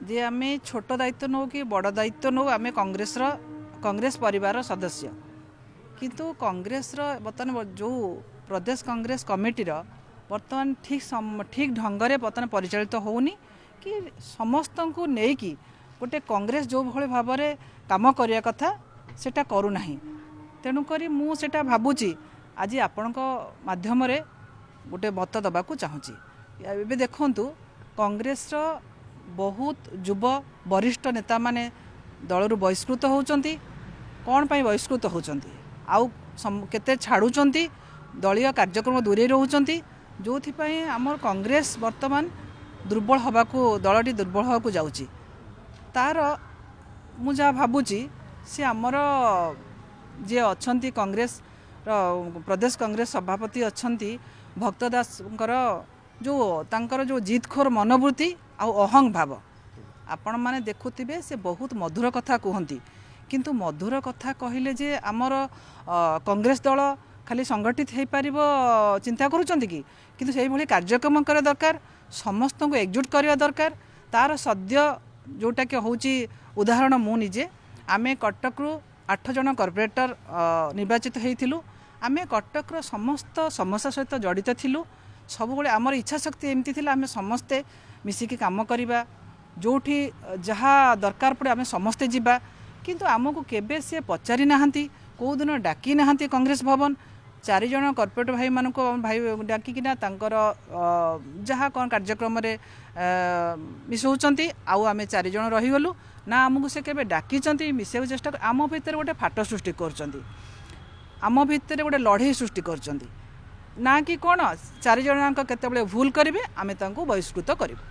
जे आम छोट दायित्व नौ कि बड़ दायित्व नौ आम कांग्रेस परिवार सदस्य किंतु कांग्रेस बर्तमान जो प्रदेश कांग्रेस कमिटी बर्तमान ठीक ढंग से बर्तमान परिचालित होनी कि समस्त को लेकिन गोटे कांग्रेस जो भाई भाव में कम करने कथा सेटा करूना तेणुक मुझे भावुची आज आपण माध्यम गोटे मत दबाक चाहूँगी एवं देखु कांग्रेस बहुत युव वरिष्ठ नेता माने दलरू बहिष्कृत होती कौन पाई बहिष्कृत होती आउ केते छाड़ुचंती दलीय कार्यक्रम दूरे रोचंती जो आमर कांग्रेस वर्तमान दुर्बल हवाकू दलटी दुर्बल हवाकू जाउची तार मुझा भावुची सी आमर जे अच्छंती कांग्रेस प्रदेश कांग्रेस सभापति अच्छंती भक्तदासकर जो जिदखोर मनोवृत्ति आउ अहंग भाव आपण माने देखुथिबे से बहुत मधुर कथा कहती किंतु मधुर कथा कहले जे आमर कांग्रेस दल खाली संगठित हो पार चिंता करुँच कि किंतु से भाई कार्यक्रम करा दरकार समस्त को एकजुट करवा दरकार तार सद्य जोटा कि हूँ उदाहरण मु निजे आमे कटकरू 8 जन कॉर्पोरेटर निर्वाचित होइथिलु आमे कटकर समस्त समस्या सहित जड़ित थिलु सब बड़े आमर इच्छा शक्ति एमती थिला आमे समस्ते मिसिकी काम करिबा जोठी जहाँ दरकार पड़े आमे समस्ते जिबा किंतु आमको केबे से पचारि नाहंती को दिन डाकी नाहंती कांग्रेस भवन 4 जन कॉर्पोरेट भाई मानक भाई डाकिना तांकर जहाँ कौन कार्यक्रम मिसौचंती आउ आमे 4 जन रहीगलु ना आमको से केबे डाकी मिसेक चेष्टा आम भितर गोटे फाट सृष्टि करचंती आम भितर गोटे लड़े सृष्टि करचंती ना कि कौन 4 जन केतेबेले भूल करेंगे आमे तांको बहिष्कृत करिबु।